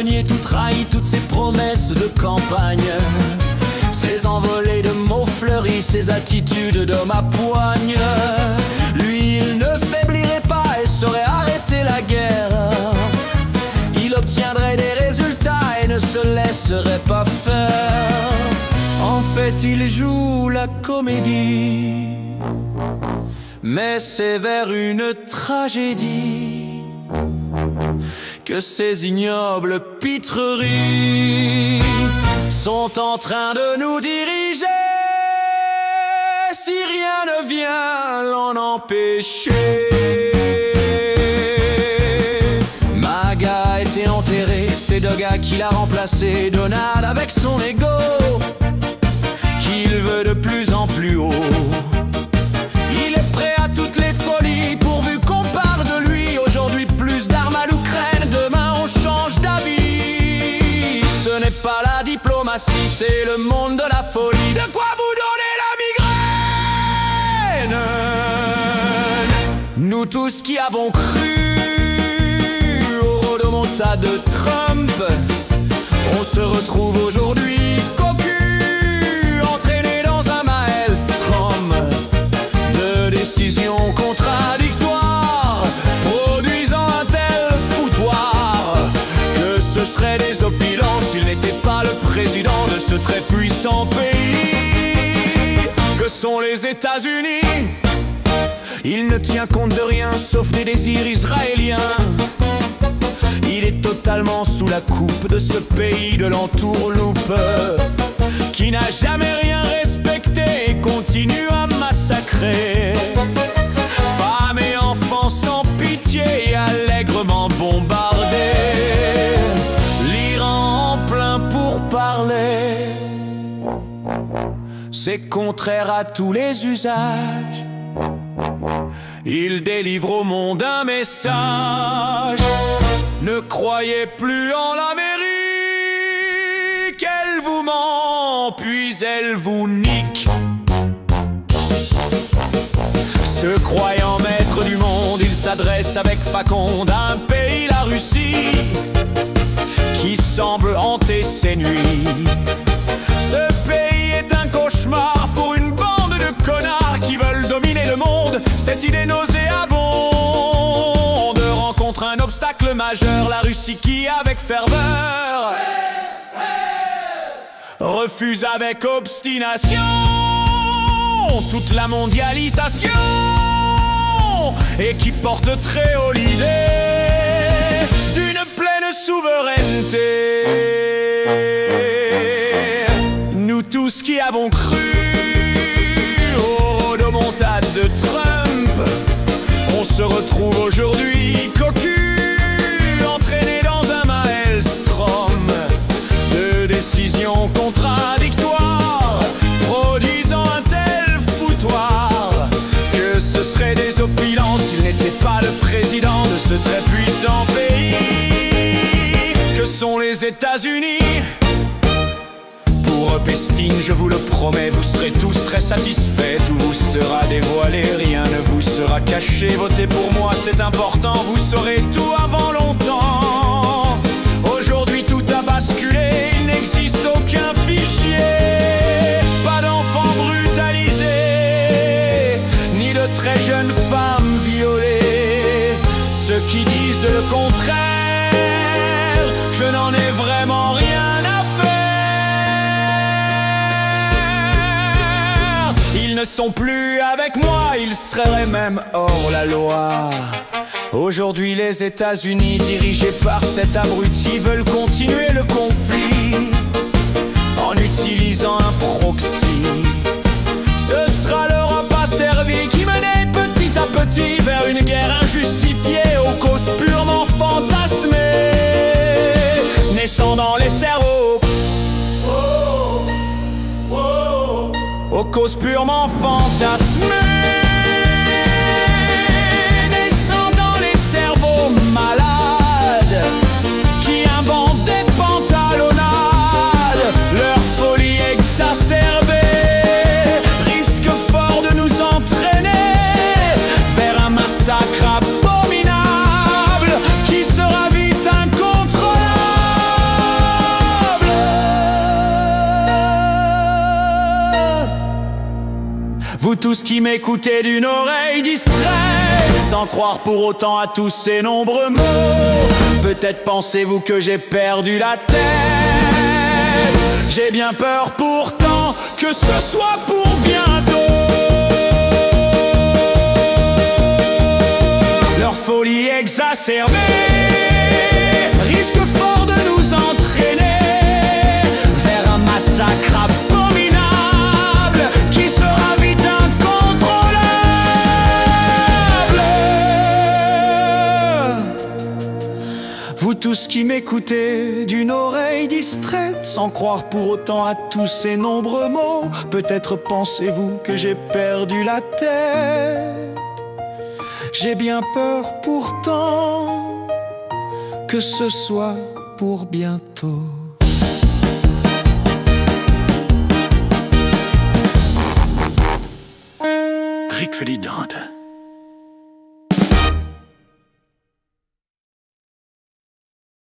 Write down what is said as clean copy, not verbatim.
renié, tout trahi, toutes ses promesses de campagne, ses envolées de mots fleuris, ses attitudes d'homme à poigne. Lui, il ne faiblirait pas et saurait arrêter la guerre. Il obtiendrait des résultats et ne se laisserait pas faire. En fait, il joue la comédie, mais c'est vers une tragédie que ces ignobles pitreries sont en train de nous diriger, si rien ne vient l'en empêcher. Maga a été enterré, c'est Doga qui l'a remplacé. Donald avec son ego qu'il veut de plus en plus haut. Il est prêt à toutes les folies pourvu qu'on parle de lui. Aujourd'hui plus d'armes à l'Ukraine, demain on change d'avis. Ce n'est pas la diplomatie, c'est le monde de la folie. De quoi vous donner la migraine? Nous tous qui avons cru au rodomontade de Trump, on se retrouve aujourd'hui décisions contradictoires, produisant un tel foutoir que ce serait désopilant s'il n'était pas le président de ce très puissant pays que sont les États-Unis. Il ne tient compte de rien sauf des désirs israéliens. Il est totalement sous la coupe de ce pays de l'entourloupe qui n'a jamais rien respecté et continue à massacrer femmes et enfants sans pitié et allègrement bombardés. L'Iran en plein pourparler, c'est contraire à tous les usages. Il délivre au monde un message: ne croyez plus en l'Amérique, elle vous ment, puis elle vous nique. Se croyant maître du monde, il s'adresse avec faconde à un pays, la Russie, qui semble hanter ses nuits. Ce pays est un cauchemar pour une bande de connards qui veulent dominer le monde. Cette idée nauséabonde rencontre un obstacle majeur, la Russie qui, avec ferveur, refuse avec obstination toute la mondialisation et qui porte très haut l'idée d'une pleine souveraineté. Nous tous qui avons cru au rodomontade de Trump, on se retrouve aujourd'hui cocus, entraînés dans un maelstrom de décisions contradictoires, produisant un tel foutoir que ce serait désopilant s'il n'était pas le président de ce très puissant pays que sont les États-Unis. Pour Pestine, je vous le promets, vous serez tous très satisfaits. Tout vous sera dévoilé, rien ne vous sera caché. Votez pour moi, c'est important, vous saurez tout avant longtemps. Aujourd'hui tout a basculé, il n'existe aucun fichier. Pas d'enfants brutalisés, ni de très jeunes femmes violées. Ceux qui disent le contraire, je n'en ai vraiment rien à faire. Ils ne sont plus avec moi, ils seraient même hors la loi. Aujourd'hui les États-Unis, dirigés par cet abruti, veulent continuer le conflit en utilisant un proxy. Ce sera l'Europe asservie qui menait petit à petit vers une guerre injustifiée aux causes purement fantasmées, naissant dans les cerveaux, aux causes purement fantasmées. Malades qui inventent des pantalonnades, leur folie exacerbée risque fort de nous entraîner vers un massacre abominable qui sera vite incontrôlable. tous qui m'écoutez d'une oreille distraite, sans croire pour autant à tous ces nombreux mots, peut-être pensez-vous que j'ai perdu la tête. J'ai bien peur pourtant que ce soit pour bientôt. Leur folie exacerbée risque fort de nous entraîner vers un massacre abominable qui sera vite incontrôlable. Vous tous qui m'écoutez d'une oreille distraite, sans croire pour autant à tous ces nombreux mots, peut-être pensez-vous que j'ai perdu la tête. J'ai bien peur pourtant que ce soit pour bientôt. Rick Ferdinand.